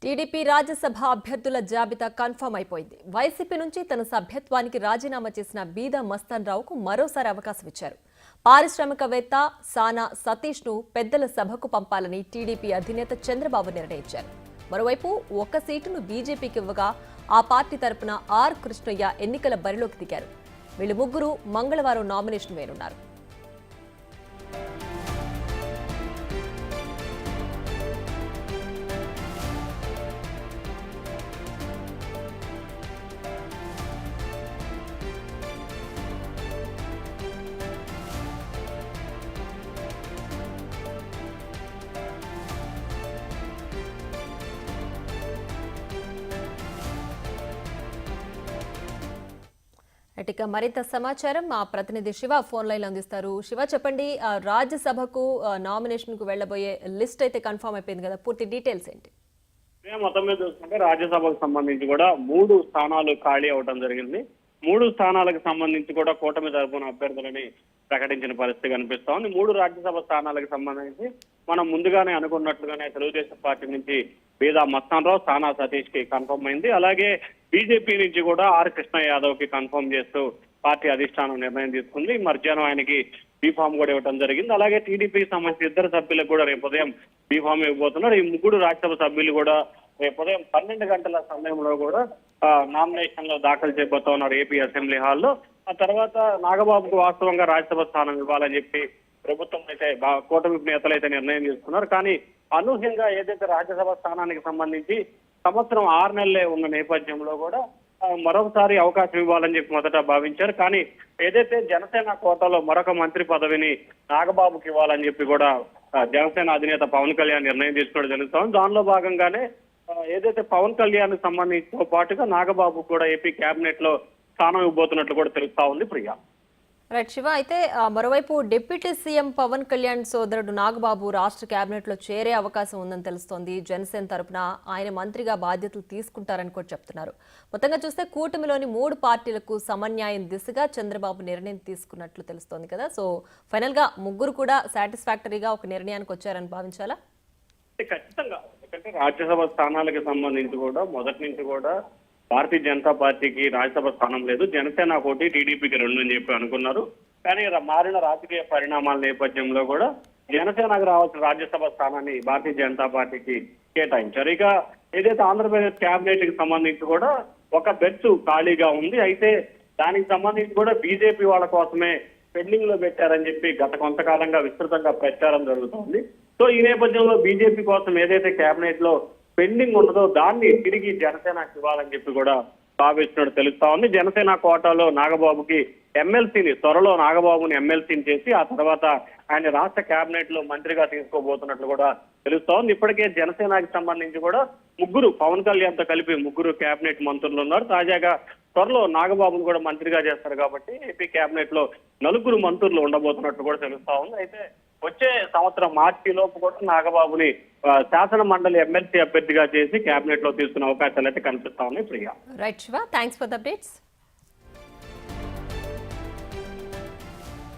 TDP Rajya Sabha అభ్యర్థుల జాబితా confirm అయిపోయింది. వైసీపీ నుంచి తన సభ్యత్వానికి రాజీనామా చేసిన బీదా మస్తాన్ రావుకు మరోసారి అవకాశం ఇచ్చారు. పారిశ్రామికవేత్త సానా సతీష్ ను పెద్దల సభకు పంపాలని టీడీపీ అధినేత చంద్రబాబు నిర్ణయించారు. మరోవైపు ఒక్క సీటును బీజేపీకి ఇవ్వగా ఆ పార్టీ తరపున ఆర్ కృష్ణయ్య ఎన్నికల బరిలోకి దిగారు. వీళ్ళు ముగ్గురు మంగళవారం నామినేషన్ వేయనున్నారు. ఇక మరింత సమాచారం మా ప్రతినిధి శివ ఫోన్ లైన్ అందిస్తారు. శివ, చెప్పండి, రాజ్యసభకు నామినేషన్ కు వెళ్లబోయే లిస్ట్ అయితే కన్ఫర్మ్ అయిపోయింది కదా, పూర్తి డీటెయిల్స్ ఏంటి? మొత్తం మీద చూసుకుంటే రాజ్యసభకు సంబంధించి కూడా 3 స్థానాలు ఖాళీ అవడం జరిగింది. 3 స్థానాలకు సంబంధించి కూడా కూటమి తరపున అభ్యర్థులని ప్రకటించిన పరిస్థితి కనిపిస్తా ఉంది. 3 రాజ్యసభ స్థానాలకు సంబంధించి మనం ముందుగానే అనుకున్నట్లుగానే తెలుగుదేశం పార్టీ నుంచి బీదా మస్తాన్ రావు, సానా సతీష్ కి కన్ఫర్మ్ అయింది. అలాగే బీజేపీ నుంచి కూడా ఆర్ కృష్ణ యాదవ్ కి కన్ఫర్మ్ చేస్తూ పార్టీ అధిష్టానం నిర్ణయం తీసుకుంది. మధ్యాహ్నం ఆయనకి బీఫామ్ కూడా ఇవ్వడం జరిగింది. అలాగే టీడీపీకి సంబంధించిన 2 సభ్యులకు కూడా రేపు ఉదయం బీఫామ్ ఇవ్వబోతున్నారు. ఈ 3 రాజ్యసభ సభ్యులు కూడా రేపు ఉదయం 12 గంటల సమయంలో కూడా నామినేషన్ లో దాఖలు చేయబోతా ఉన్నారు ఏపీ అసెంబ్లీ హాల్లో. ఆ తర్వాత నాగబాబుకు వాస్తవంగా రాజ్యసభ స్థానం ఇవ్వాలని చెప్పి ప్రభుత్వం అయితే కూటమి నేతలు అయితే నిర్ణయం తీసుకున్నారు. కానీ అనూహ్యంగా ఏదైతే రాజ్యసభ స్థానానికి సంబంధించి సంవత్సరం 6 నెలలే ఉన్న నేపథ్యంలో కూడా మరొకసారి అవకాశం ఇవ్వాలని చెప్పి మొదట భావించారు. కానీ ఏదైతే జనసేన కోటాలో మరొక మంత్రి పదవిని నాగబాబుకి ఇవ్వాలని చెప్పి కూడా జనసేన అధినేత పవన్ కళ్యాణ్ నిర్ణయం తీసుకోవడం జరుగుతుంది. దానిలో భాగంగానే ఏదైతే పవన్ కళ్యాణ్ సంబంధించిన పాటుగా నాగబాబు కూడా ఏపీ కేబినెట్ లో స్థానం ఇవ్వబోతున్నట్లు కూడా తెలుస్తా ఉంది. ప్రియా, రైట్ శివ, అయితే మరోవైపు డిప్యూటీ సీఎం పవన్ కళ్యాణ్ సోదరుడు నాగబాబు రాష్ట్ర కేబినెట్ లో చేరే అవకాశం ఉందని తెలుస్తోంది. జనసేన తరపున ఆయన మంత్రిగా బాధ్యతలు తీసుకుంటారని కూడా చెప్తున్నారు. మొత్తంగా చూస్తే కూటమిలోని 3 పార్టీలకు సమన్యాయం దిశగా చంద్రబాబు నిర్ణయం తీసుకున్నట్లు తెలుస్తోంది కదా. సో ఫైనల్ గా ముగ్గురు కూడా సాటిస్ఫాక్టరీగా ఒక నిర్ణయానికి వచ్చారని భావించాలా? ఖచ్చితంగా, ఎందుకంటే రాజ్యసభ స్థానాలకు సంబంధించి కూడా మొదటి నుంచి కూడా భారతీయ జనతా పార్టీకి రాజ్యసభ స్థానం లేదు, జనసేన 1, టీడీపీకి 2 అని చెప్పి అనుకున్నారు. కానీ మారిన రాజకీయ పరిణామాల నేపథ్యంలో కూడా జనసేనకు రావాల్సిన రాజ్యసభ స్థానాన్ని భారతీయ జనతా పార్టీకి కేటాయించారు. ఇక ఏదైతే ఆంధ్రప్రదేశ్ కేబినెట్ కి సంబంధించి కూడా ఒక బెర్త్ ఖాళీగా ఉంది. అయితే దానికి సంబంధించి కూడా బీజేపీ వాళ్ళ కోసమే పెండింగ్ లో పెట్టారని చెప్పి గత కొంతకాలంగా విస్తృతంగా ప్రచారం జరుగుతోంది. సో ఈ నేపథ్యంలో బీజేపీ కోసం ఏదైతే కేబినెట్ లో పెండింగ్ ఉన్నదో దాన్ని తిరిగి జనసేనకు ఇవ్వాలని చెప్పి కూడా భావిస్తున్నట్టు తెలుస్తా ఉంది. జనసేన కోటాలో నాగబాబుకి ఎమ్మెల్సీని త్వరలో నాగబాబుని ఎమ్మెల్సీని చేసి ఆ తర్వాత ఆయన రాష్ట్ర కేబినెట్ లో మంత్రిగా తీసుకోబోతున్నట్లు కూడా తెలుస్తా ఉంది. ఇప్పటికే జనసేనకి సంబంధించి కూడా 3 పవన్ కళ్యాణ్ తో కలిపి 3 కేబినెట్ మంత్రులు ఉన్నారు. తాజాగా త్వరలో నాగబాబును కూడా మంత్రిగా చేస్తారు కాబట్టి ఏపీ కేబినెట్ లో 4 మంత్రులు ఉండబోతున్నట్లు కూడా తెలుస్తా ఉంది. అయితే వచ్చే సంవత్సరం మార్చి లోపు కూడా నాగబాబుని శాసన మండలి ఎమ్మెల్సీ అభ్యర్థిగా చేసి కేబినెట్ లో తీసుకునే అవకాశాలు అయితే కనిపిస్తా ఉన్నాయి. Priya, right Shiva, thanks for the updates.